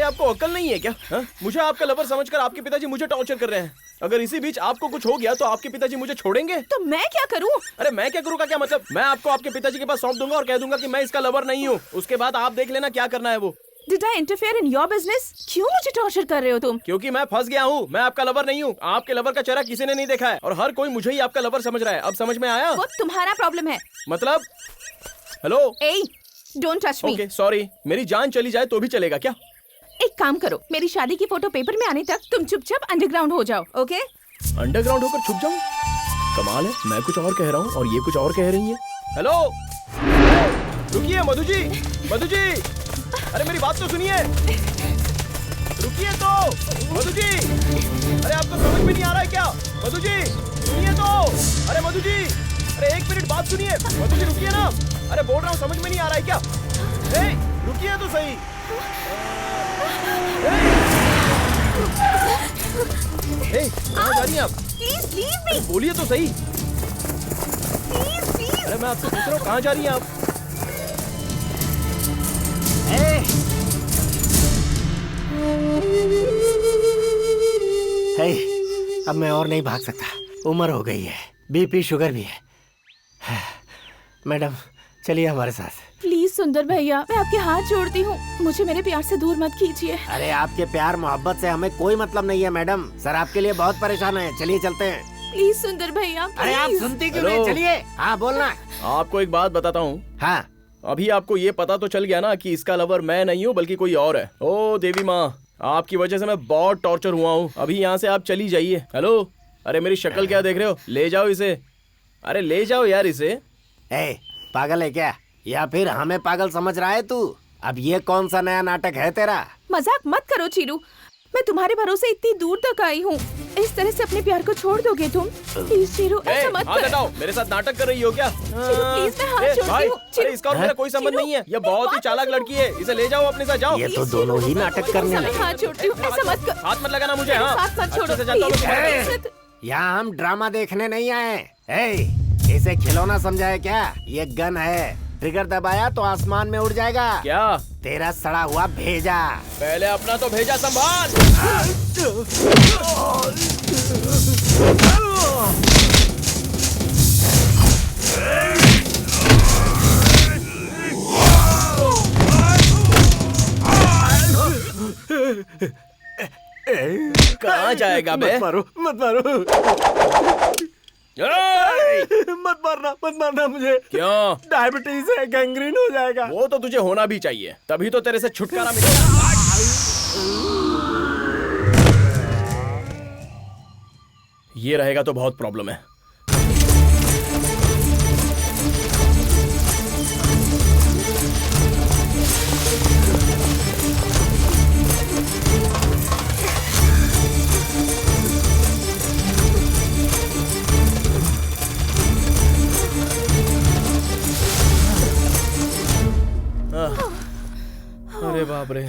आपको अक्ल नहीं है क्या? हा? मुझे आपका लवर समझकर आपके पिताजी मुझे टॉर्चर कर रहे हैं। अगर इसी बीच आपको कुछ हो गया तो आपके पिताजी मुझे छोड़ेंगे? तो मैं क्या करूं? अरे मैं क्या करूं का क्या मतलब? मैं आपको आपके पिताजी के पास सौंप दूंगा और कह दूंगा कि मैं इसका लवर नहीं हूँ। उसके बाद आप देख लेना क्या करना है वो। Did I interfere in your business? क्यों मुझे टॉर्चर कर रहे हो तुम? क्योंकि मैं फंस गया हूँ। मैं आपका लवर नहीं हूँ। आपके लवर का चेहरा किसी ने नहीं देखा है और हर कोई मुझे ही आपका लवर समझ रहा है। अब समझ में आया? वो तुम्हारा प्रॉब्लम है। मतलब? Hello? Hey, don't touch me. Okay sorry. मेरी जान चली जाए तो भी चलेगा क्या? एक काम करो, मेरी शादी की फोटो पेपर में आने तक तुम चुपचाप अंडरग्राउंड हो जाओ, ओके? अंडरग्राउंड होकर छुप जाऊं? कमाल है, मैं कुछ और कह रहा हूँ और ये कुछ और कह रही है। हेलो, रुकिए मधु जी, मधु जी, अरे मेरी बात तो सुनिए। रुकिए तो, मधु जी, अरे आपको समझ में नहीं आ रहा है क्या? मधु जी, सुनिए तो, अरे मधु जी, अरे एक मिनट बात सुनिए। मधु जी रुकिए ना, अरे बोल रहा हूँ समझ में नहीं आ रहा है क्या? रुकिए तो सही। कहाँ जा रही हैं आप? Please leave me. बोलिए तो सही। Please. अरे मैं आपसे पूछ रहा हूँ कहाँ जा रही हैं आप? अब मैं और नहीं भाग सकता, उम्र हो गई है, बीपी शुगर भी है। मैडम चलिए हमारे साथ। प्लीज सुंदर भैया, मैं आपके हाथ जोड़ती हूँ, मुझे मेरे प्यार से दूर मत कीजिए। अरे आपके प्यार मोहब्बत से हमें कोई मतलब नहीं है मैडम। सर आपके लिए बहुत परेशान है, चलिए चलते हैं। प्लीज सुंदर भैया, अरे आप सुनती क्यों नहीं? चलिए। हाँ बोलना। आपको एक बात बताता हूँ। हाँ अभी आपको ये पता तो चल गया ना कि इसका लवर मैं नहीं हूँ बल्कि कोई और है। ओ देवी माँ, आपकी वजह से मैं बहुत टॉर्चर हुआ हूँ। अभी यहाँ से आप चली जाइए। हेलो, अरे मेरी शक्ल क्या देख रहे हो? ले जाओ इसे, अरे ले जाओ यार इसे। पागल है क्या, या फिर हमें पागल समझ रहा है तू? अब ये कौन सा नया नाटक है तेरा? मजाक मत करो चीरू, मैं तुम्हारे भरोसे इतनी दूर तक आई हूँ, इस तरह से अपने प्यार को छोड़ दोगे तुम? प्लीज चीरू, ऐसा मत हाथ हटाओ। मेरे साथ नाटक कर रही हो क्या? प्लीज मैं हाथ जोड़ती हूँ। अरे इसका और मेरा कोई संबंध नहीं है, ये बहुत ही चालाक लड़की है, इसे ले जाओ अपने साथ। जाओ। ये तो दोनों ही नाटक करने लगे। हाथ जोड़ती हूँ, ऐसा मत कर। हाथ मत लगाना मुझे। हाँ हाथ मत छोड़ो, अच्छे से जानता हूँ प्लीज। तुम्हें। यहाँ हम ड्रामा देखने नहीं आए। इसे खिलौना समझा है क्या? ये गन है, ट्रिगर दबाया तो आसमान में उड़ जाएगा। क्या? तेरा सड़ा हुआ भेजा। पहले अपना तो भेजा संभाल। कहाँ जाएगा बे? मत मारो, मत मारो। मत मारना मुझे। क्यों? डायबिटीज है, गैंग्रीन हो जाएगा। वो तो तुझे होना भी चाहिए, तभी तो तेरे से छुटकारा मिलेगा। ये रहेगा तो बहुत प्रॉब्लम है। अरे बाप रे।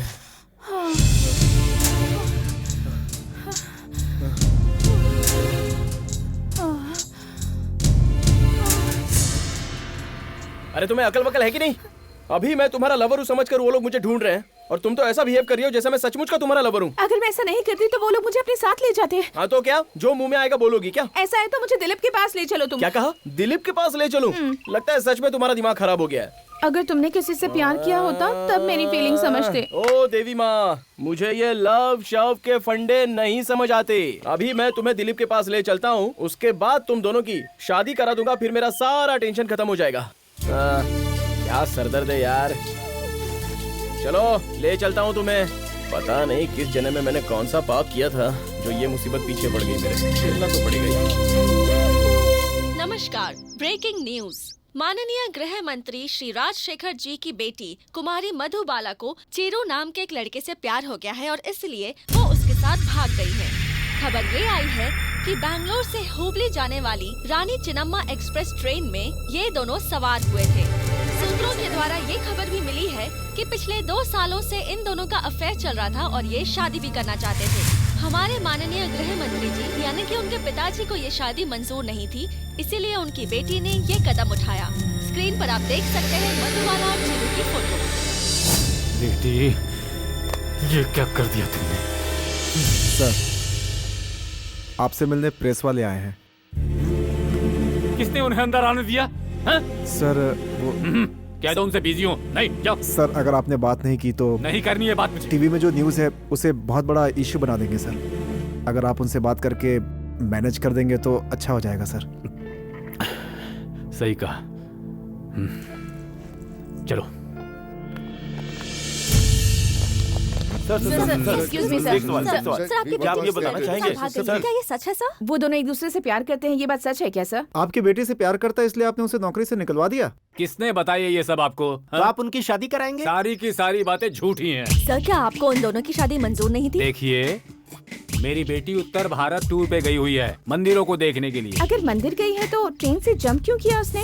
अरे तुम्हें अकल वकल है कि नहीं? अभी मैं तुम्हारा लवर हूँ समझकर वो लोग मुझे ढूंढ रहे हैं और तुम तो ऐसा बिहेव कर रही हो जैसे मैं सचमुच का तुम्हारा लवर हूँ। अगर मैं ऐसा नहीं करती तो वो लोग मुझे अपने साथ ले जाते हैं। हाँ तो क्या, जो मुंह में आएगा बोलोगी क्या? ऐसा है तो मुझे दिलीप के पास ले चलो तुम। क्या कहा? दिलीप के पास ले चलूं? लगता है सच में तुम्हारा दिमाग खराब हो गया है। अगर तुमने किसी से प्यार किया होता तब मेरी फीलिंग समझते। ओ देवी माँ, मुझे ये लव शव के फंडे नहीं समझ आते। अभी मैं तुम्हें दिलीप के पास ले चलता हूँ, उसके बाद तुम दोनों की शादी करा दूंगा, फिर मेरा सारा टेंशन खत्म हो जाएगा। क्या सरदर्द है यार। चलो ले चलता हूँ तुम्हें। पता नहीं किस जन्म में मैंने कौन सा पाप किया था जो ये मुसीबत पीछे पड़ गई मेरे। झेलना तो पड़ेगा ही। नमस्कार, ब्रेकिंग न्यूज। माननीय गृह मंत्री श्री राजशेखर जी की बेटी कुमारी मधुबाला को चीरू नाम के एक लड़के से प्यार हो गया है और इसलिए वो उसके साथ भाग गई है। खबर ये आई है कि बैंगलोर से हुबली जाने वाली रानी चिन्नम्मा एक्सप्रेस ट्रेन में ये दोनों सवार हुए थे। सूत्रों के द्वारा ये खबर भी मिली है कि पिछले 2 सालों से इन दोनों का अफेयर चल रहा था और ये शादी भी करना चाहते थे। हमारे माननीय गृह मंत्री जी यानी कि उनके पिताजी को ये शादी मंजूर नहीं थी, इसीलिए उनकी बेटी ने ये कदम उठाया। स्क्रीन पर आप देख सकते हैं मधुबाला और चीरू की फोटो। बेटी, ये क्या कर दिया तुमने? सर, आपसे मिलने प्रेस वाले आए हैं। किसने उन्हें अंदर आने दिया? हाँ? सर वो कह दो उनसे बिजी हूँ। नहीं जाओ। सर, अगर आपने बात नहीं की तो नहीं करनी है बात मुझे। टीवी में जो न्यूज़ है उसे बहुत बड़ा इश्यू बना देंगे सर। अगर आप उनसे बात करके मैनेज कर देंगे तो अच्छा हो जाएगा सर। सही कहा। चलो। Excuse me sir. सर आपकी क्या आप बेटी ये बताना चाहेंगे? भाग गई है। क्या ये सच है सर? वो दोनों एक दूसरे से प्यार करते हैं, ये बात सच है क्या सर? आपके बेटे से प्यार करता है इसलिए आपने उसे नौकरी से निकलवा दिया? किसने बताया ये सब आपको? तो आप उनकी शादी कराएंगे? सारी की सारी बातें झूठी हैं। सर क्या आपको उन दोनों की शादी मंजूर नहीं थी? देखिए, मेरी बेटी उत्तर भारत टूर पे गई हुई है मंदिरों को देखने के लिए। अगर मंदिर गई है तो ट्रेन से जंप क्यों किया उसने?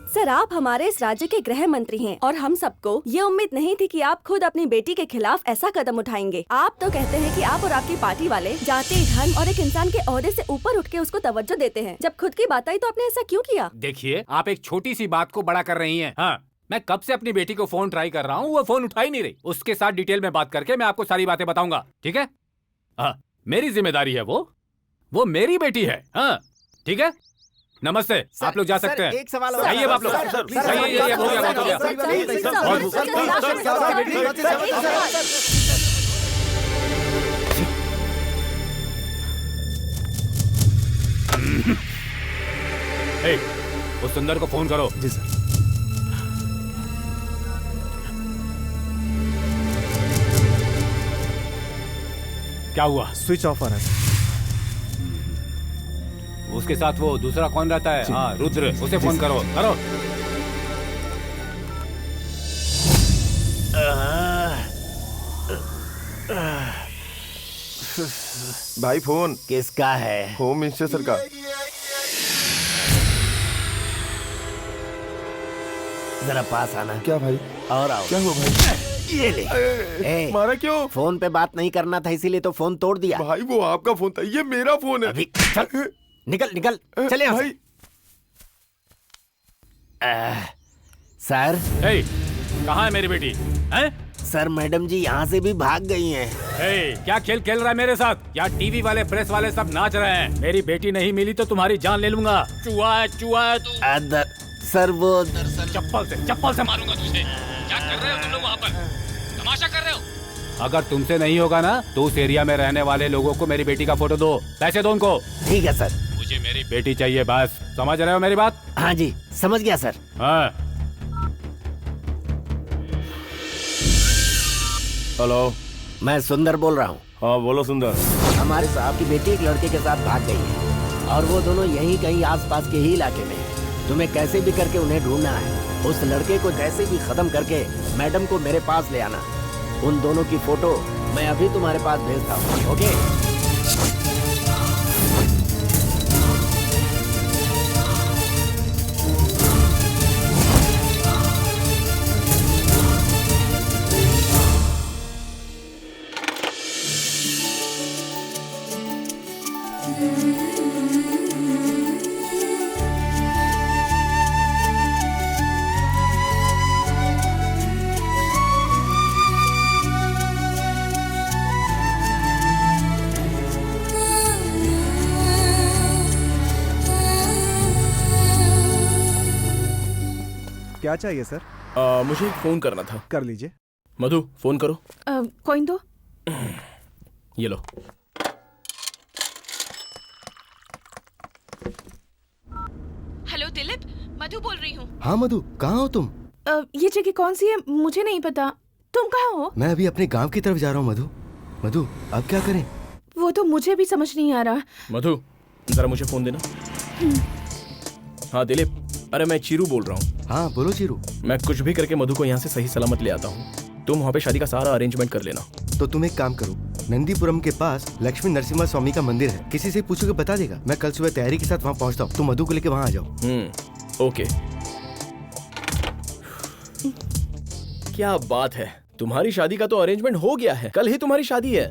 सर आप हमारे इस राज्य के गृह मंत्री हैं और हम सबको ये उम्मीद नहीं थी कि आप खुद अपनी बेटी के खिलाफ ऐसा कदम उठाएंगे। आप तो कहते हैं कि आप और आपकी पार्टी वाले जाति, धर्म और एक इंसान के ओहदे से ऊपर उठ के उसको तवज्जो देते हैं। जब खुद की बात आई तो आपने ऐसा क्यों किया? देखिए, आप एक छोटी सी बात को बड़ा कर रही हैं। हाँ, मैं कब से अपनी बेटी को फोन ट्राई कर रहा हूँ, वो फोन उठा ही नहीं रही। उसके साथ डिटेल में बात करके मैं आपको सारी बातें बताऊंगा, ठीक है? हाँ, मेरी जिम्मेदारी है वो मेरी बेटी है। हाँ, ठीक है। नमस्ते, आप लोग जा सकते हैं। एक सवाल और। आइए आप लोग। आइए, हो गया, बहुत हो गया। ए, उस सुंदर को फोन करो। जी सर। क्या हुआ? स्विच ऑफ आ रहा है। उसके साथ वो दूसरा कौन रहता है? हाँ, रुद्र, उसे फोन करो। भाई फोन किसका है? होम मिनिस्टर का। जरा पास आना। क्या भाई? और आओ। क्या हुआ भाई? ये ले। मारा क्यों? फोन पे बात नहीं करना था इसीलिए तो फोन तोड़ दिया। भाई वो आपका फोन था, ये मेरा फोन है। अभी चल, निकल चले यहाँ से। भाई सर। ए, कहाँ है मेरी बेटी? हैं? सर मैडम जी यहाँ से भी भाग गई हैं। ए, क्या खेल खेल रहा है मेरे साथ? क्या टीवी वाले, प्रेस वाले सब नाच रहे हैं? मेरी बेटी नहीं मिली तो तुम्हारी जान ले लूंगा। चूहा है तू। सर वो चप्पल से मारूंगा तुझे। क्या कर रहे हो तुम लोग वहाँ पर? तमाशा कर रहे हो? अगर तुमसे नहीं होगा ना तो उस एरिया में रहने वाले लोगों को मेरी बेटी का फोटो दो, पैसे दो उनको। ठीक है सर। मुझे मेरी बेटी चाहिए बस। समझ रहे हो मेरी बात? हाँ जी समझ गया सर। हाँ। हेलो, मैं सुंदर बोल रहा हूँ। हाँ बोलो सुंदर। हमारे साहब की बेटी एक लड़के के साथ भाग गई है और वो दोनों यही कहीं आसपास के ही इलाके में हैं। तुम्हें कैसे भी करके उन्हें ढूंढना है। उस लड़के को जैसे भी खत्म करके मैडम को मेरे पास ले आना। उन दोनों की फोटो मैं अभी तुम्हारे पास भेजता हूँ। ओके? क्या चाहिए सर? मुझे एक फोन करना था। कर लीजिए। मधु, फोन करो। कॉइन दो। ये लो। हेलो दिलीप, मधु बोल रही हूँ। हाँ मधु, कहाँ हो तुम? ये जगह कौन सी है मुझे नहीं पता। तुम कहाँ हो? मैं अभी अपने गांव की तरफ जा रहा हूँ मधु। मधु अब क्या करें? वो तो मुझे भी समझ नहीं आ रहा। मधु, जरा मुझे फोन देना। हाँ दिलीप, अरे मैं चीरू बोल रहा हूँ। हाँ बोलो चीरू। मैं कुछ भी करके मधु को यहाँ से सही सलामत ले आता हूँ। तुम वहाँ पे शादी का सारा अरेंजमेंट कर लेना। तो तुम एक काम करो, नंदीपुरम के पास लक्ष्मी नरसिम्हा स्वामी का मंदिर है, किसी से पूछो कि बता देगा। मैं कल सुबह तैयारी के साथ वहाँ पहुँचता हूँ, तुम मधु को लेके वहाँ आ जाओ। ओके। क्या बात है, तुम्हारी शादी का तो अरेंजमेंट हो गया है। कल ही तुम्हारी शादी है।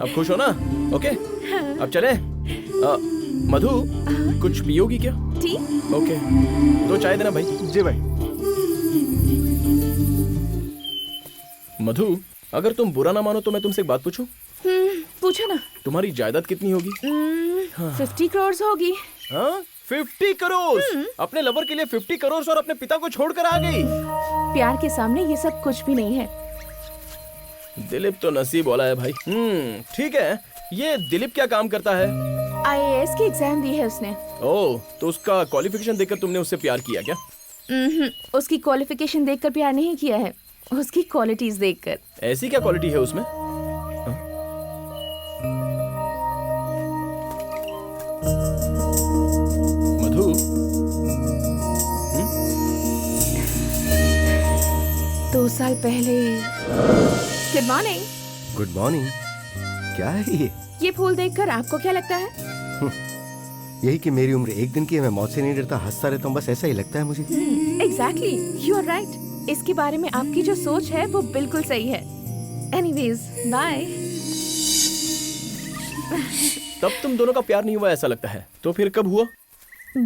अब खुश हो ना? ओके, अब चले। मधु, कुछ पियोगी क्या? ठीक। ओके, तो चाय देना भाई। जी भाई। मधु, अगर तुम बुरा ना मानो तो मैं तुमसे एक बात पूछूं? पूछो ना। तुम्हारी जायदाद कितनी होगी? 50 करोड़ होगी। हाँ 50 करोड़? अपने लवर के लिए 50 करोड़ और अपने पिता को छोड़कर आ गई। प्यार के सामने ये सब कुछ भी नहीं है। दिलीप तो नसीब वाला है भाई। ठीक है, ये दिलीप क्या काम करता है? IAS की एग्जाम दी है उसने। ओह, तो उसका क्वालिफिकेशन देखकर तुमने उससे प्यार किया क्या? उसकी क्वालिफिकेशन देखकर प्यार नहीं किया है, उसकी क्वालिटीज देखकर। ऐसी क्या क्वालिटी है उसमें? मधु, 2 साल पहले। Good morning. Good morning. क्या है ये? ये फूल देखकर आपको क्या लगता है? यही कि मेरी उम्र 1 दिन की है, मैं मौत से नहीं डरता, हंसता रहता हूँ, बस ऐसा ही लगता है मुझे। Exactly, you are right. इसके बारे में आपकी जो सोच है वो बिल्कुल सही है। Anyways, bye. तब तुम दोनों का प्यार नहीं हुआ ऐसा लगता है, तो फिर कब हुआ?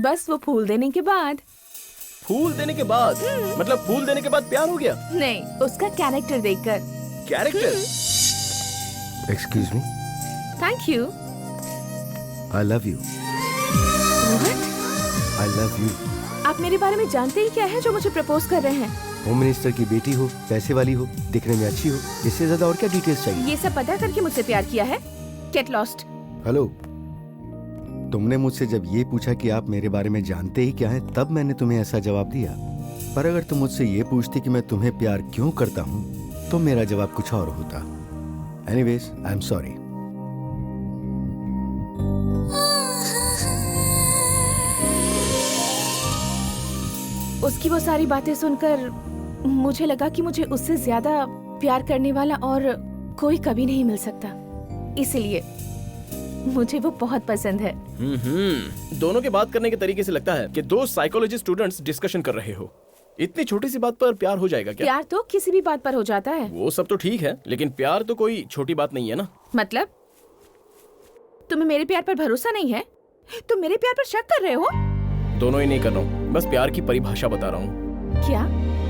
बस वो फूल देने के बाद। फूल देने के बाद? मतलब फूल देने के बाद प्यार हो गया? नहीं, उसका कैरेक्टर देखकर। Character? Excuse me. Thank you. I love you. I love you. आप मेरे बारे में जानते ही क्या है जो मुझे प्रपोज कर रहे हैं? होम मिनिस्टर की बेटी हो, पैसे वाली हो, दिखने में अच्छी हो, इससे ज्यादा और क्या डिटेल्स चाहिए? ये सब पता करके मुझसे प्यार किया है? Get lost. हेलो, तुमने मुझसे जब ये पूछा कि आप मेरे बारे में जानते ही क्या है, तब मैंने तुम्हें ऐसा जवाब दिया। पर अगर तुम मुझसे ये पूछती कि मैं तुम्हें प्यार क्यों करता हूँ, तो मेरा जवाब कुछ और होता। Anyways, I am sorry. उसकी वो सारी बातें सुनकर मुझे लगा कि मुझे उससे ज्यादा प्यार करने वाला और कोई कभी नहीं मिल सकता। इसलिए मुझे वो बहुत पसंद है। दोनों के बात करने के तरीके से लगता है कि 2 साइकोलॉजी स्टूडेंट्स डिस्कशन कर रहे हो। इतनी छोटी सी बात पर प्यार हो जाएगा क्या? प्यार तो किसी भी बात पर हो जाता है। वो सब तो ठीक है, लेकिन प्यार तो कोई छोटी बात नहीं है ना। मतलब तुम्हें मेरे प्यार पर भरोसा नहीं है? तुम मेरे प्यार पर शक कर रहे हो? दोनों ही नहीं कर रहा हूँ, बस प्यार की परिभाषा बता रहा हूँ। क्या?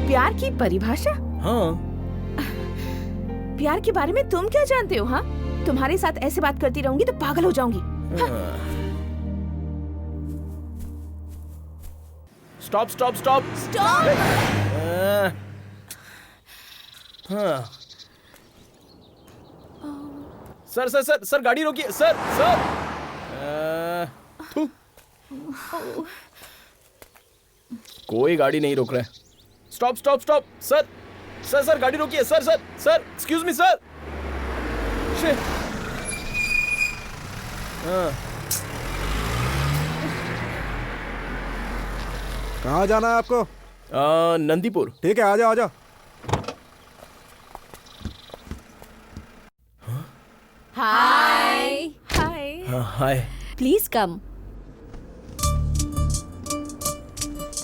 प्यार की परिभाषा? हाँ। प्यार के बारे में तुम क्या जानते हो? हाँ, तुम्हारे साथ ऐसे बात करती रहूंगी तो पागल हो जाऊंगी। Stop stop stop stop. Sir sir sir sir गाड़ी रोकिए सर सर। कोई गाड़ी नहीं रोक रहा है। Stop stop stop sir sir sir गाड़ी रोकिए sir sir sir excuse me sir. कहाँ जाना है आपको? नंदीपुर। ठीक है, आ जाओ आ जाओ। Hi. Hi. Hi. Please come.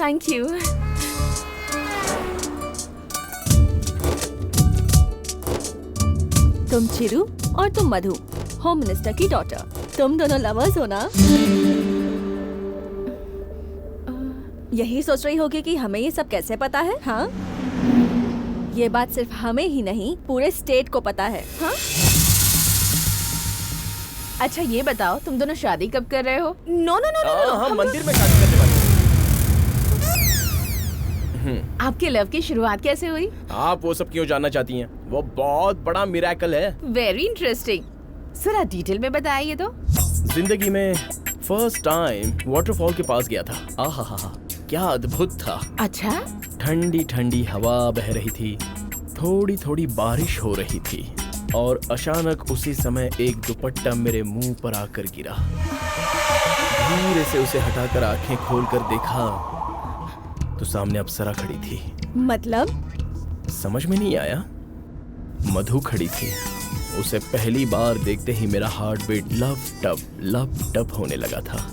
Thank you. तुम चिरू और तुम मधु, होम मिनिस्टर की डॉटर। तुम दोनों लवर्स हो ना? यही सोच रही होगी कि हमें ये सब कैसे पता है? हाँ, ये बात सिर्फ हमें ही नहीं पूरे स्टेट को पता है। हाँ? अच्छा ये बताओ, तुम दोनों शादी कब कर रहे हो? नो नो नो नो, हम मंदिर में शादी करने वाले हैं। आपके लव की शुरुआत कैसे हुई? आप वो सब क्यों जानना चाहती हैं? वो बहुत बड़ा मिरेकल है। Very interesting. जरा डिटेल में बताइए तो। जिंदगी में फर्स्ट टाइम वाटरफॉल के पास गया था। आहा, क्या अद्भुत था। अच्छा? ठंडी ठंडी हवा बह रही थी, थोड़ी थोड़ी बारिश हो रही थी और अचानक उसी समय एक दुपट्टा मेरे मुंह पर आकर गिरा। धीरे से उसे हटाकर आंखें खोलकर देखा तो सामने अप्सरा खड़ी थी। मतलब? समझ में नहीं आया। मधु खड़ी थी। उसे पहली बार देखते ही मेरा हार्ट बीट लप टप होने लगा था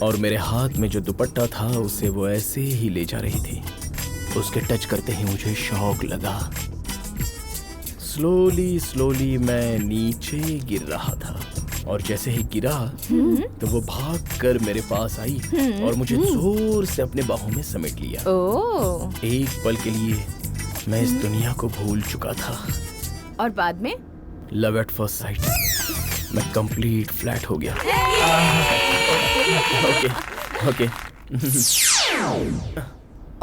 और मेरे हाथ में जो दुपट्टा था उसे वो ऐसे ही ले जा रही थी। उसके टच करते ही मुझे शॉक लगा। स्लोली मैं नीचे गिर रहा था और जैसे ही गिरा तो वो भागकर मेरे पास आई और मुझे जोर से अपने बाहों में समेट लिया। ओह। एक पल के लिए मैं इस दुनिया को भूल चुका था। और बाद में? Love at first sight. मैं कंप्लीट फ्लैट हो गया। Okay okay.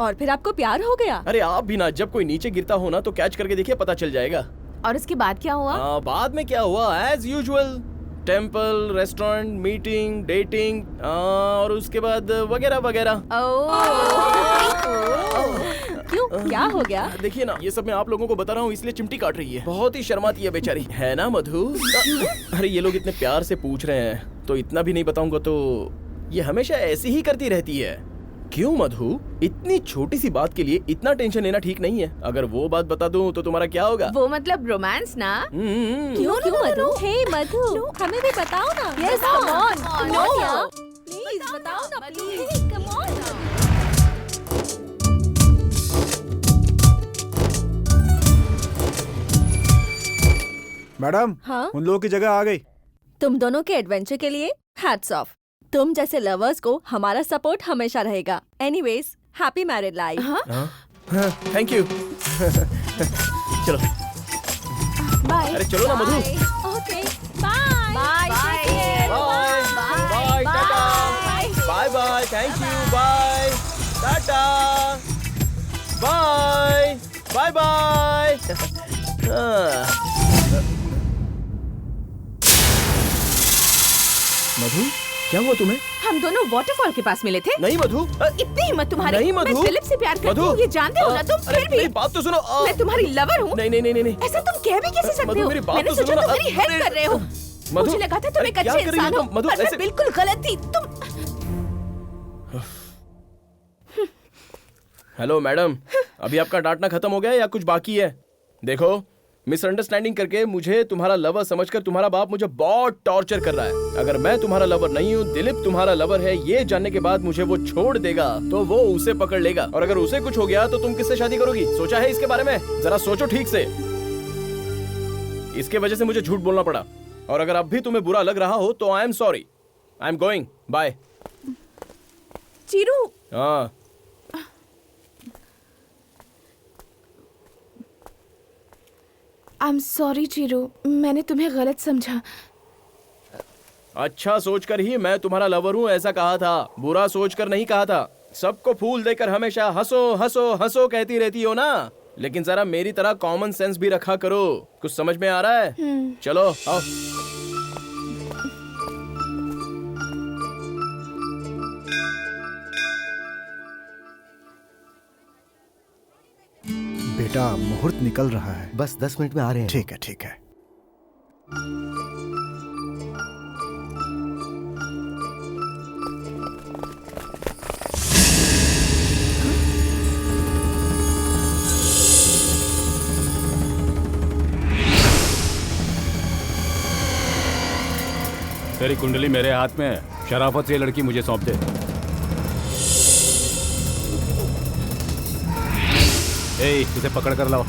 और फिर आपको प्यार हो गया? अरे आप भी ना, जब कोई नीचे गिरता हो ना तो कैच करके देखिए, पता चल जाएगा। और उसके बाद क्या हुआ? बाद में क्या हुआ, as usual, temple, restaurant, meeting, dating और उसके बाद वगैरह वगैरह। क्यों, क्या हो गया? देखिए ना, ये सब मैं आप लोगों को बता रहा हूँ इसलिए चिमटी काट रही है। बहुत ही शर्माती है बेचारी, है ना मधु? अरे ये लोग इतने प्यार से पूछ रहे हैं तो इतना भी नहीं बताऊंगा तो ये हमेशा ऐसी ही करती रहती है। क्यों मधु, इतनी छोटी सी बात के लिए इतना टेंशन लेना ठीक नहीं है। अगर वो बात बता दूं तो तुम्हारा क्या होगा? वो मतलब रोमांस ना? क्यों मधु? हे मधु, हमें भी बताओ ना। Yes, come on. No please बताओ ना, प्लीज कम ऑन। मैडम, हाँ? उन लोगों की जगह आ गई। तुम दोनों के एडवेंचर के लिए हैट्स ऑफ। तुम जैसे लवर्स को हमारा सपोर्ट हमेशा रहेगा। Anyways, happy married life. Thank you. चलो बाय। अरे चलो ना Madhu. Okay, bye bye bye bye tata bye bye, thank you, bye tata bye bye bye. Madhu, क्या हुआ तुम्हें? हम दोनों वाटरफॉल के पास मिले थे। नहीं मधु, इतनी हिम्मत तुम्हारी? नहीं मधु। मैं फिलिप से प्यार करती मधु। हूँ, ये जानते हो ना तुम? अरे फिर भी मेरी बात तो सुनो। मैं तुम्हारी लवर हूँ। नहीं नहीं नहीं नहीं। ऐसा तुम कह भी कैसे सकते मधु, हो? मेरी बात मैंने तो सोचा सुनो तुम ना। मेरी हेल्प अरे, कर रहे हो। मधु, मुझे लगा था तुम अरे, एक क्या अच्छे कर रही हो इंसान हो, तुम? मधु, पर मैं ऐसे- बिल्कुल गलत थी। तुम हेलो मैडम, अभी आपका डांटना खत्म हो गया या कुछ बाकी है? देखो, मिसअंडरस्टैंडिंग करके मुझे तुम्हारा लवर समझकर तुम्हारा बाप मुझे बहुत टॉर्चर कर रहा है। अगर मैं तुम्हारा लवर नहीं हूँ, दिलीप तुम्हारा लवर है, ये जानने के बाद मुझे वो छोड़ देगा तो वो उसे पकड़ लेगा, और अगर उसे कुछ हो गया तो तुम किससे शादी करोगी? सोचा है इसके बारे में? जरा सोचो ठीक से। इसके वजह से मुझे झूठ बोलना पड़ा, और अगर अब भी तुम्हें बुरा लग रहा हो तो I am sorry. I am going, bye. Chiru, हाँ, आई एम सॉरी चीरू, मैंने तुम्हें गलत समझा। अच्छा सोचकर ही मैं तुम्हारा लवर हूँ ऐसा कहा था, बुरा सोचकर नहीं कहा था। सबको फूल देकर हमेशा हंसो हंसो हंसो कहती रहती हो ना, लेकिन जरा मेरी तरह कॉमन सेंस भी रखा करो। कुछ समझ में आ रहा है? चलो आओ। बेटा, मुहूर्त निकल रहा है। बस 10 मिनट में आ रहे हैं। ठीक है ठीक है। तेरी कुंडली मेरे हाथ में है, शराफत से ये लड़की मुझे सौंप दे। ए, इसे पकड़ कर लाओ।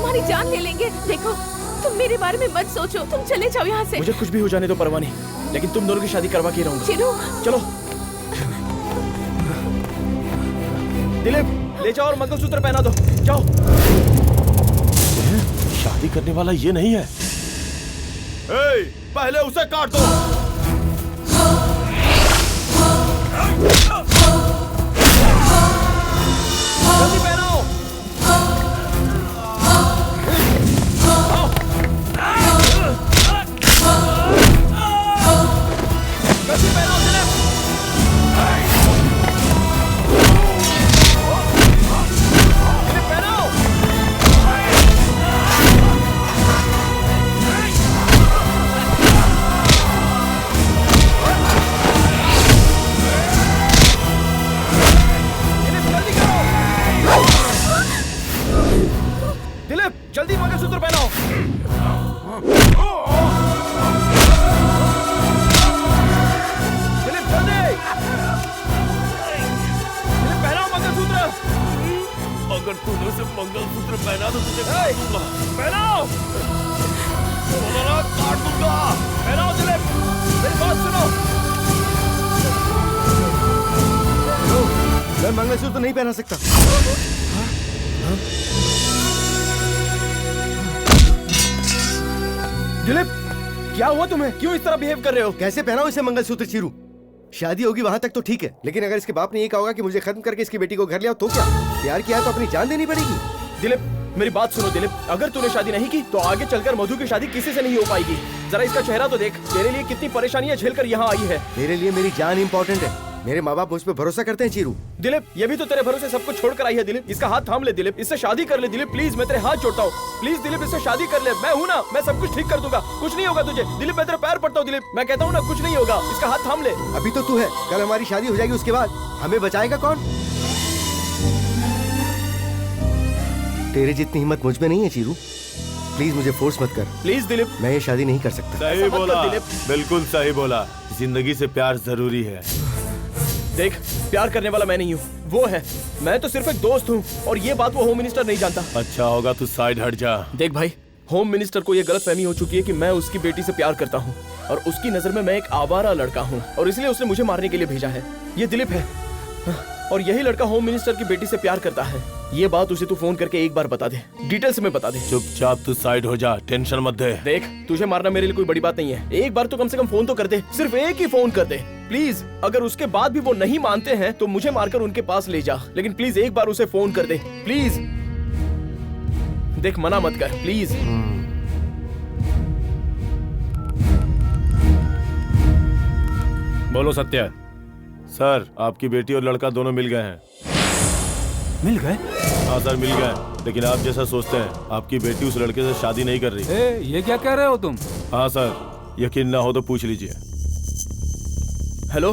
तुम्हारी जान ले लेंगे। देखो, तुम मेरे बारे में मत सोचो, तुम चले जाओ यहाँ से। मुझे कुछ भी हो जाने दो परवाह नहीं, लेकिन तुम दोनों की शादी करवा के रहूंगा। चिरू, चलो दिलीप, ले जाओ और मंगलसूत्र पहना दो, जाओ। शादी करने वाला ये नहीं है। ए, पहले उसे काट दो। जल्दी पहनाओ। जल्दी पहनाओ दिलीप। दिलीप पहनाओ। दिलीप जल्दी मंगलसूत्र पहनाओ। दिलीप जल्दी। दिलीप पहनाओ मंगलसूत्र। अगर तूने उसे मंगलसूत्र पहना तो तुझे पहनाओ। काट दूंगा। पहनाओ दिलीप, मेरी बात सुनो। मैं मंगलसूत्र नहीं पहना सकता। दिलीप क्या हुआ तुम्हें, क्यों इस तरह बिहेव कर रहे हो? कैसे पहनाऊं इसे मंगलसूत्र चीरू? शादी होगी वहां तक तो ठीक है, लेकिन अगर इसके बाप ने ये कहा होगा कि मुझे खत्म करके इसकी बेटी को घर ले आओ तो क्या? प्यार किया है तो अपनी जान देनी पड़ेगी। दिलीप मेरी बात सुनो दिलीप, अगर तूने शादी नहीं की तो आगे चलकर मधु की शादी किसी से नहीं हो पाएगी। जरा इसका चेहरा तो देख, तेरे लिए कितनी परेशानियां झेलकर यहाँ आई है। मेरे लिए मेरी जान इंपॉर्टेंट है। मेरे माँ बाप मुझ पर भरोसा करते हैं चीरू। दिलीप ये भी तो तेरे भरोसे सब कुछ छोड़कर आई है। दिलीप इसका हाथ थाम ले, दिलीप इससे शादी कर ले। दिलीप प्लीज, मैं तेरे हाथ जोड़ता हूँ, प्लीज दिलीप इससे शादी कर ले। मैं हूँ ना, मैं सब कुछ ठीक कर दूंगा, कुछ नहीं होगा तुझे। दिलीप मैं तेरे पैर पड़ता हूँ दिलीप, मैं कहता हूँ ना कुछ नहीं होगा, इसका हाथ थाम ले। अभी तो तू है, कल हमारी शादी हो जाएगी, उसके बाद हमें बचाएगा कौन? तेरे जितनी हिम्मत मुझ में नहीं है चीरू। प्लीज मुझे फोर्स मत कर। प्लीज दिलीप। मैं ये शादी नहीं कर सकता। सही ऐसा मत कर बोला, दिलीप। बिल्कुल सही बोला। जिंदगी से प्यार जरूरी है। देख प्यार करने वाला मैं नहीं हूँ, वो है। मैं तो सिर्फ एक दोस्त हूँ और ये बात वो होम मिनिस्टर नहीं जानता। अच्छा होगा तू साइड हट जा। देख भाई, होम मिनिस्टर को ये गलतफहमी हो चुकी है कि मैं उसकी बेटी से प्यार करता हूँ और उसकी नजर में मैं एक आवारा लड़का हूँ और इसलिए उसने मुझे मारने के लिए भेजा है। ये दिलीप है और यही लड़का होम मिनिस्टर की बेटी से प्यार करता है। ये बात उसे तू फोन करके एक बार बता दे, डिटेल्स में बता दे। चुपचाप तू साइड हो जा, टेंशन मत दे। देख तुझे मारना मेरे लिए कोई बड़ी बात नहीं है, एक बार तो कम से कम फोन तो कर दे, सिर्फ एक ही फोन कर दे प्लीज। अगर उसके बाद भी वो नहीं मानते हैं तो मुझे मारकर उनके पास ले जा, लेकिन प्लीज एक बार उसे फोन कर दे प्लीज। देख मना मत कर प्लीज। बोलो सत्य। सर आपकी बेटी और लड़का दोनों मिल गए हैं। मिल गए? हाँ सर मिल गए, लेकिन आप जैसा सोचते हैं आपकी बेटी उस लड़के से शादी नहीं कर रही। ये क्या कह रहे हो तुम? हाँ सर, यकीन ना हो तो पूछ लीजिए। हेलो,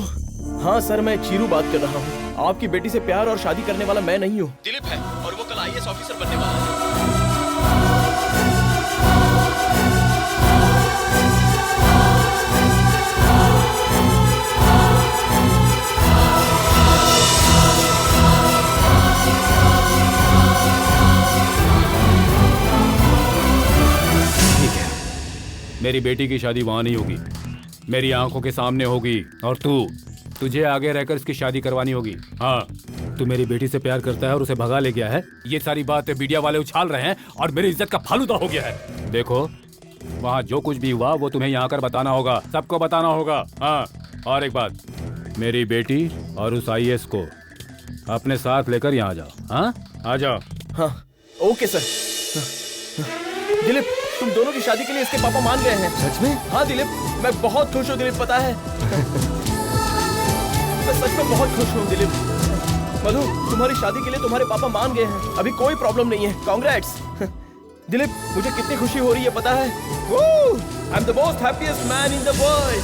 हाँ सर मैं चीरू बात कर रहा हूँ। आपकी बेटी से प्यार और शादी करने वाला मैं नहीं हूँ, दिलीप है और वो कल IAS ऑफिसर बनने वाला है। मेरी बेटी की शादी वहां नहीं होगी, मेरी आंखों के सामने होगी और तुझे आगे रहकर इसकी शादी करवानी होगी। हाँ, तू मेरी बेटी से प्यार करता है और उसे भगा ले गया है, ये सारी बातें मीडिया वाले उछाल रहे हैं और मेरी इज्जत का फालूदा हो गया है। देखो वहाँ जो कुछ भी हुआ वो तुम्हें यहाँ कर बताना होगा, सबको बताना होगा। हाँ, और एक बात, मेरी बेटी और उस IAS को अपने साथ लेकर यहाँ आ जाओ। हाँ आ जाओ। हाँ ओके सर। दिलीप तुम दोनों की शादी के लिए इसके पापा मान गए हैं। सच में? हाँ दिलीप, मैं बहुत खुश हूँ दिलीप, पता है मैं सच में बहुत खुश हूँ दिलीप। मधु तुम्हारी शादी के लिए तुम्हारे पापा मान गए हैं, अभी कोई प्रॉब्लम नहीं है। कांग्रेट्स दिलीप, मुझे कितनी खुशी हो रही है पता है। I am the most happiest man in the world.